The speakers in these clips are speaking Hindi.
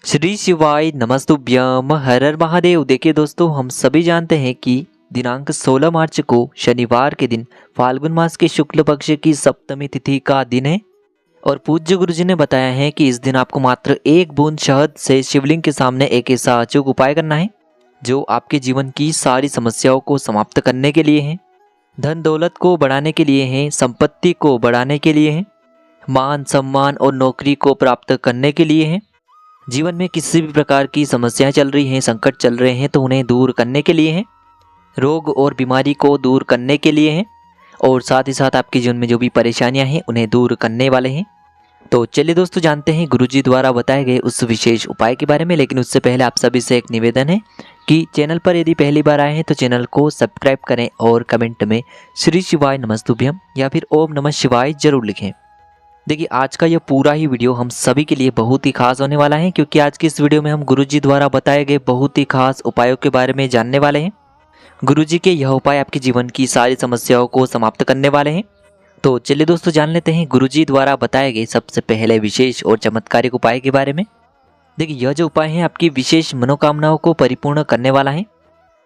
श्री शिवाय नमस्तुभ्यम हर हर महादेव। देखिए दोस्तों, हम सभी जानते हैं कि दिनांक 16 मार्च को शनिवार के दिन फाल्गुन मास के शुक्ल पक्ष की सप्तमी तिथि का दिन है और पूज्य गुरु जी ने बताया है कि इस दिन आपको मात्र एक बूंद शहद से शिवलिंग के सामने एक ऐसा अचूक उपाय करना है जो आपके जीवन की सारी समस्याओं को समाप्त करने के लिए है, धन दौलत को बढ़ाने के लिए है, संपत्ति को बढ़ाने के लिए है, मान सम्मान और नौकरी को प्राप्त करने के लिए है। जीवन में किसी भी प्रकार की समस्याएं चल रही हैं, संकट चल रहे हैं तो उन्हें दूर करने के लिए हैं, रोग और बीमारी को दूर करने के लिए हैं और साथ ही साथ आपके जीवन में जो भी परेशानियां हैं उन्हें दूर करने वाले हैं। तो चलिए दोस्तों, जानते हैं गुरुजी द्वारा बताए गए उस विशेष उपाय के बारे में। लेकिन उससे पहले आप सभी से एक निवेदन है कि चैनल पर यदि पहली बार आए हैं तो चैनल को सब्सक्राइब करें और कमेंट में श्री शिवाय नमस्तुभ्यम या फिर ओम नमः शिवाय जरूर लिखें। देखिए, आज का यह पूरा ही वीडियो हम सभी के लिए बहुत ही खास होने वाला है, क्योंकि आज की इस वीडियो में हम गुरुजी द्वारा बताए गए बहुत ही खास उपायों के बारे में जानने वाले हैं। गुरुजी के यह उपाय आपके जीवन की सारी समस्याओं को समाप्त करने वाले हैं। तो चलिए दोस्तों, जान लेते हैं गुरुजी द्वारा बताए गए सबसे पहले विशेष और चमत्कारिक उपाय के बारे में। देखिए, यह जो उपाय है आपकी विशेष मनोकामनाओं को परिपूर्ण करने वाला है।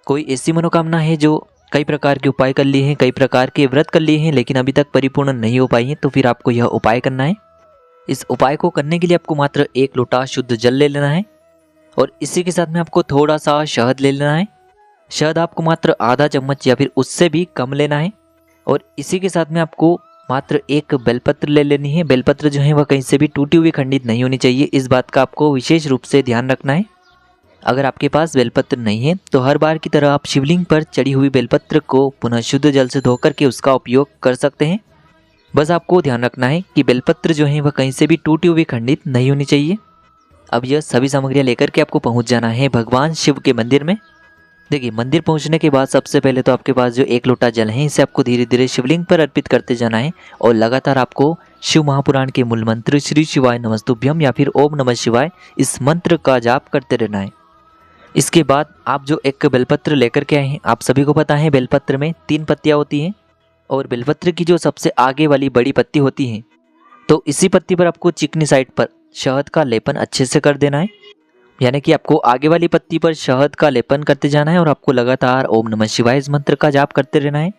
कोई ऐसी मनोकामना है जो कई प्रकार के उपाय कर लिए हैं, कई प्रकार के व्रत कर लिए हैं लेकिन अभी तक परिपूर्ण नहीं हो पाई हैं, तो फिर आपको यह उपाय करना है। इस उपाय को करने के लिए आपको मात्र एक लोटा शुद्ध जल ले लेना है और इसी के साथ में आपको थोड़ा सा शहद ले लेना है। शहद आपको मात्र आधा चम्मच या फिर उससे भी कम लेना है और इसी के साथ में आपको मात्र एक बेलपत्र ले लेनी है। बेलपत्र जो है वह कहीं से भी टूटी हुई खंडित नहीं होनी चाहिए, इस बात का आपको विशेष रूप से ध्यान रखना है। अगर आपके पास बेलपत्र नहीं है तो हर बार की तरह आप शिवलिंग पर चढ़ी हुई बेलपत्र को पुनः शुद्ध जल से धोकर के उसका उपयोग कर सकते हैं। बस आपको ध्यान रखना है कि बेलपत्र जो है वह कहीं से भी टूटी हुई खंडित नहीं होनी चाहिए। अब यह सभी सामग्रियां लेकर के आपको पहुंच जाना है भगवान शिव के मंदिर में। देखिए, मंदिर पहुंचने के बाद सबसे पहले तो आपके पास जो एक लोटा जल है इसे आपको धीरे धीरे शिवलिंग पर अर्पित करते जाना है और लगातार आपको शिव महापुराण के मूल मंत्र श्री शिवाय नमस्तुभ्यम या फिर ओम नमः शिवाय इस मंत्र का जाप करते रहना है। इसके बाद आप जो एक बेलपत्र लेकर के आए हैं, आप सभी को पता है बेलपत्र में 3 पत्तियां होती हैं और बेलपत्र की जो सबसे आगे वाली बड़ी पत्ती होती है तो इसी पत्ती पर आपको चिकनी साइड पर शहद का लेपन अच्छे से कर देना है। यानी कि आपको आगे वाली पत्ती पर शहद का लेपन करते जाना है और आपको लगातार ओम नमः शिवाय इस मंत्र का जाप करते रहना है।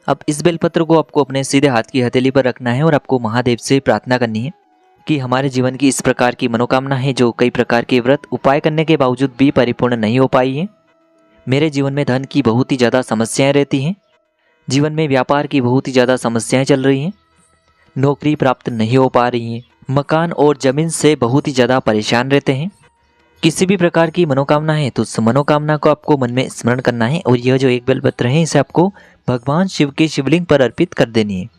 अब इस बेलपत्र को आपको अपने सीधे हाथ की हथेली पर रखना है और आपको महादेव से प्रार्थना करनी है कि हमारे जीवन की इस प्रकार की मनोकामना है जो कई प्रकार के व्रत उपाय करने के बावजूद भी परिपूर्ण नहीं हो पाई है। मेरे जीवन में धन की बहुत ही ज़्यादा समस्याएं रहती हैं, जीवन में व्यापार की बहुत ही ज़्यादा समस्याएं चल रही हैं, नौकरी प्राप्त नहीं हो पा रही है, मकान और ज़मीन से बहुत ही ज़्यादा परेशान रहते हैं। किसी भी प्रकार की मनोकामना है तो उस मनोकामना को आपको मन में स्मरण करना है और यह जो एक बेलपत्र है इसे आपको भगवान शिव के शिवलिंग पर अर्पित कर देनी है।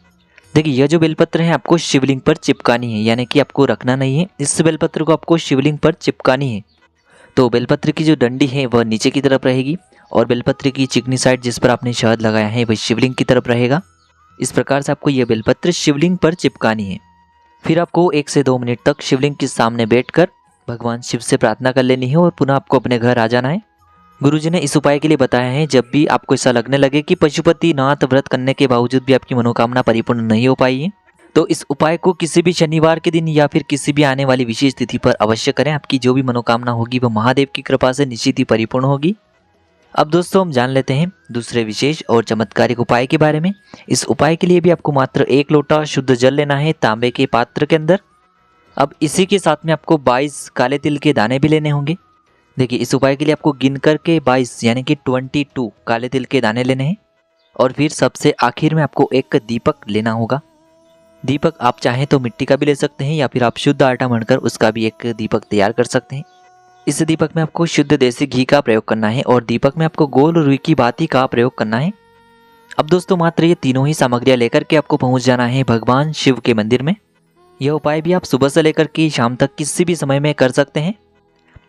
देखिए, यह जो बेलपत्र है आपको शिवलिंग पर चिपकानी है, यानी कि आपको रखना नहीं है। इस बेलपत्र को आपको शिवलिंग पर चिपकानी है। तो बेलपत्र की जो डंडी है वह नीचे की तरफ रहेगी और बेलपत्र की चिकनी साइड जिस पर आपने शहद लगाया है वह शिवलिंग की तरफ रहेगा। इस प्रकार से आपको यह बेलपत्र शिवलिंग पर चिपकानी है। फिर आपको 1 से 2 मिनट तक शिवलिंग के सामने बैठकर भगवान शिव से प्रार्थना कर लेनी है और पुनः आपको अपने घर आ जाना है। गुरुजी ने इस उपाय के लिए बताया है, जब भी आपको ऐसा लगने लगे कि पशुपतिनाथ व्रत करने के बावजूद भी आपकी मनोकामना परिपूर्ण नहीं हो पाई है तो इस उपाय को किसी भी शनिवार के दिन या फिर किसी भी आने वाली विशेष तिथि पर अवश्य करें। आपकी जो भी मनोकामना होगी वह महादेव की कृपा से निश्चित ही परिपूर्ण होगी। अब दोस्तों, हम जान लेते हैं दूसरे विशेष और चमत्कारिक उपाय के बारे में। इस उपाय के लिए भी आपको मात्र एक लोटा शुद्ध जल लेना है तांबे के पात्र के अंदर। अब इसी के साथ में आपको 22 काले तिल के दाने भी लेने होंगे। देखिए, इस उपाय के लिए आपको गिन करके 22 यानी कि 22 काले तिल के दाने लेने हैं और फिर सबसे आखिर में आपको एक दीपक लेना होगा। दीपक आप चाहें तो मिट्टी का भी ले सकते हैं या फिर आप शुद्ध आटा मढ़कर उसका भी एक दीपक तैयार कर सकते हैं। इस दीपक में आपको शुद्ध देसी घी का प्रयोग करना है और दीपक में आपको गोल रुई की बाती का प्रयोग करना है। अब दोस्तों, मात्र ये तीनों ही सामग्रियां लेकर के आपको पहुंच जाना है भगवान शिव के मंदिर में। यह उपाय भी आप सुबह से लेकर के शाम तक किसी भी समय में कर सकते हैं।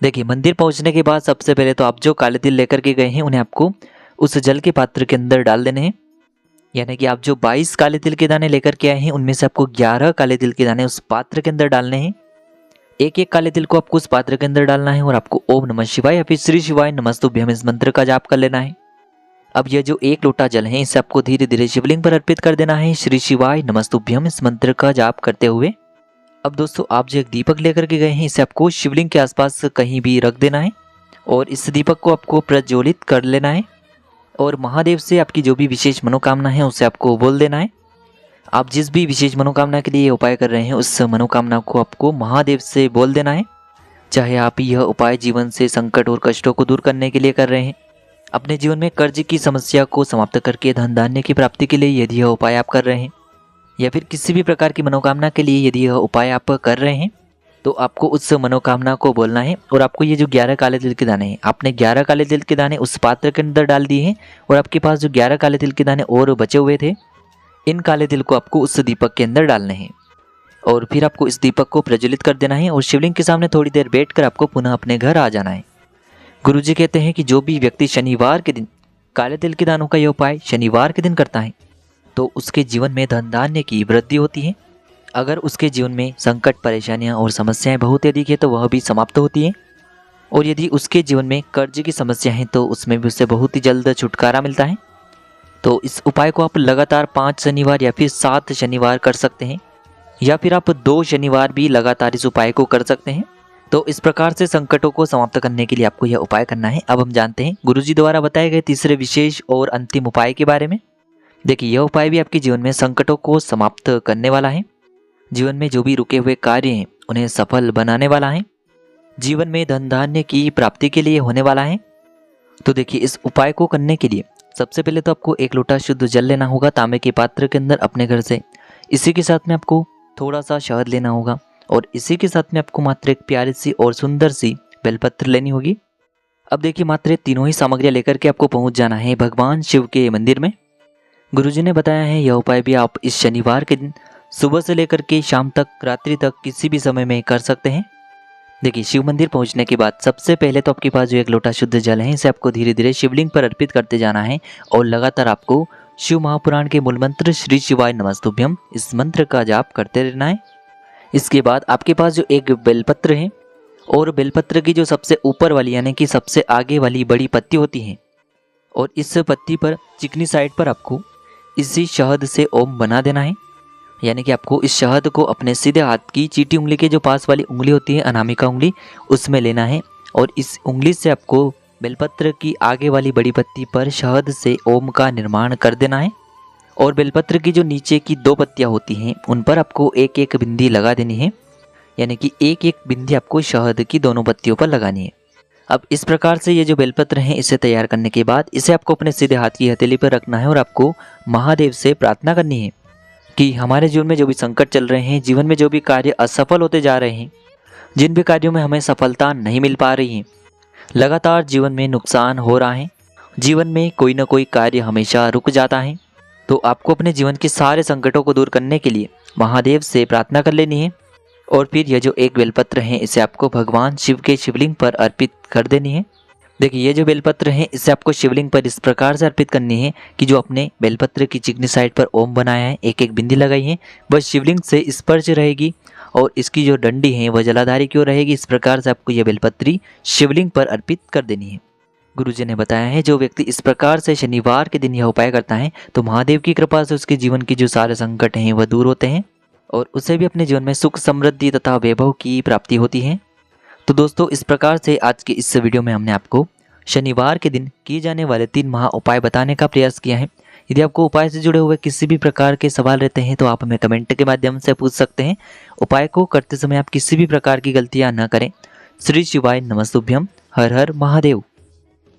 देखिए, मंदिर पहुंचने के बाद सबसे पहले तो आप जो काले तिल लेकर के गए हैं उन्हें आपको उस जल के पात्र के अंदर डाल देने हैं। यानी कि आप जो 22 काले तिल के दाने लेकर के आए हैं उनमें से आपको 11 काले तिल के दाने उस पात्र के अंदर डालने हैं। एक एक काले तिल को आपको उस पात्र के अंदर डालना है और आपको ओम नमः शिवाय या फिर श्री शिवाय नमस्तुभ्यम इस मंत्र का जाप कर लेना है। अब यह जो एक लोटा जल है इसे आपको धीरे धीरे शिवलिंग पर अर्पित कर देना है। श्री शिवाय नमस्तुभ्यम इस मंत्र का जाप करते हुए अब दोस्तों आप जो एक दीपक लेकर के गए हैं इसे आपको शिवलिंग के आसपास कहीं भी रख देना है और इस दीपक को आपको प्रज्वलित कर लेना है और महादेव से आपकी जो भी विशेष मनोकामना है उसे आपको बोल देना है। आप जिस भी विशेष मनोकामना के लिए ये उपाय कर रहे हैं उस मनोकामना को आपको महादेव से बोल देना है। चाहे आप यह उपाय जीवन से संकट और कष्टों को दूर करने के लिए कर रहे हैं, अपने जीवन में कर्ज की समस्या को समाप्त करके धन धान्य की प्राप्ति के लिए यदि यह उपाय आप कर रहे हैं, या फिर किसी भी प्रकार की मनोकामना के लिए यदि यह उपाय आप कर रहे हैं, तो आपको उस मनोकामना को बोलना है। और आपको ये जो 11 काले तिल के दाने हैं, आपने 11 काले तिल के दाने उस पात्र के अंदर डाल दिए हैं और आपके पास जो 11 काले तिल के दाने और बचे हुए थे, इन काले तिल को आपको उस दीपक के अंदर डालने हैं और फिर आपको इस दीपक को प्रज्वलित कर देना है और शिवलिंग के सामने थोड़ी देर बैठकर आपको पुनः अपने घर आ जाना है। गुरुजी कहते हैं कि जो भी व्यक्ति शनिवार के दिन काले तिल के दानों का यह उपाय शनिवार के दिन करता है तो उसके जीवन में धन धान्य की वृद्धि होती है। अगर उसके जीवन में संकट, परेशानियां और समस्याएं बहुत अधिक है तो वह भी समाप्त होती है। और यदि उसके जीवन में कर्ज की समस्या है तो उसमें भी उससे बहुत ही जल्द छुटकारा मिलता है। तो इस उपाय को आप लगातार 5 शनिवार या फिर 7 शनिवार कर सकते हैं, या फिर आप 2 शनिवार भी लगातार इस उपाय को कर सकते हैं। तो इस प्रकार से संकटों को समाप्त करने के लिए आपको यह उपाय करना है। अब हम जानते हैं गुरुजी द्वारा बताए गए तीसरे विशेष और अंतिम उपाय के बारे में। देखिए, यह उपाय भी आपके जीवन में संकटों को समाप्त करने वाला है, जीवन में जो भी रुके हुए कार्य हैं उन्हें सफल बनाने वाला है, जीवन में धन धान्य की प्राप्ति के लिए होने वाला है। तो देखिए, इस उपाय को करने के लिए सबसे पहले तो आपको 1 लोटा शुद्ध जल लेना होगा तांबे के पात्र के अंदर अपने घर से। इसी के साथ में आपको थोड़ा सा शहद लेना होगा और इसी के साथ में आपको मात्र एक प्यारी सी और सुंदर सी बेलपत्र लेनी होगी। अब देखिए, मात्र तीनों ही सामग्रियां लेकर के आपको पहुंच जाना है भगवान शिव के मंदिर में। गुरुजी ने बताया है यह उपाय भी आप इस शनिवार के दिन सुबह से लेकर के शाम तक, रात्रि तक किसी भी समय में कर सकते हैं। देखिए, शिव मंदिर पहुंचने के बाद सबसे पहले तो आपके पास जो 1 लोटा शुद्ध जल है इसे आपको धीरे धीरे शिवलिंग पर अर्पित करते जाना है और लगातार आपको शिव महापुराण के मूल मंत्र श्री शिवाय नमस्तुभ्यम इस मंत्र का जाप करते रहना है। इसके बाद आपके पास जो एक बेलपत्र है और बेलपत्र की जो सबसे ऊपर वाली यानी कि सबसे आगे वाली बड़ी पत्ती होती है और इस पत्ती पर चिकनी साइड पर आपको इसी शहद से ओम बना देना है। यानी कि आपको इस शहद को अपने सीधे हाथ की चीटी उंगली के जो पास वाली उंगली होती है, अनामिका उंगली, उसमें लेना है और इस उंगली से आपको बेलपत्र की आगे वाली बड़ी पत्ती पर शहद से ओम का निर्माण कर देना है और बेलपत्र की जो नीचे की 2 पत्तियां होती हैं उन पर आपको एक एक बिंदी लगा देनी है। यानी कि एक एक बिंदी आपको शहद की दोनों पत्तियों पर लगानी है। अब इस प्रकार से ये जो बेलपत्र है इसे तैयार करने के बाद इसे आपको अपने सीधे हाथ की हथेली पर रखना है और आपको महादेव से प्रार्थना करनी है कि हमारे जीवन में जो भी संकट चल रहे हैं, जीवन में जो भी कार्य असफल होते जा रहे हैं, जिन भी कार्यों में हमें सफलता नहीं मिल पा रही है, लगातार जीवन में नुकसान हो रहा है, जीवन में कोई ना कोई कार्य हमेशा रुक जाता है, तो आपको अपने जीवन के सारे संकटों को दूर करने के लिए महादेव से प्रार्थना कर लेनी है और फिर यह जो एक बेलपत्र है इसे आपको भगवान शिव के शिवलिंग पर अर्पित कर देनी है। देखिए, ये जो बेलपत्र है इसे आपको शिवलिंग पर इस प्रकार से अर्पित करनी है कि जो अपने बेलपत्र की चिकनी साइड पर ओम बनाया है, एक एक बिंदी लगाई है, वह शिवलिंग से स्पर्श रहेगी और इसकी जो डंडी है वह जलाधारी की ओर रहेगी। इस प्रकार से आपको यह बेलपत्री शिवलिंग पर अर्पित कर देनी है। गुरुजी ने बताया है जो व्यक्ति इस प्रकार से शनिवार के दिन यह उपाय करता है तो महादेव की कृपा से उसके जीवन की जो सारे संकट हैं वह दूर होते हैं और उसे भी अपने जीवन में सुख, समृद्धि तथा वैभव की प्राप्ति होती है। तो दोस्तों, इस प्रकार से आज की इस वीडियो में हमने आपको शनिवार के दिन किए जाने वाले 3 महा उपाय बताने का प्रयास किया है। यदि आपको उपाय से जुड़े हुए किसी भी प्रकार के सवाल रहते हैं तो आप हमें कमेंट के माध्यम से पूछ सकते हैं। उपाय को करते समय आप किसी भी प्रकार की गलतियां न करें। श्री शिवाय नमस्तुभ्यम। हर हर महादेव।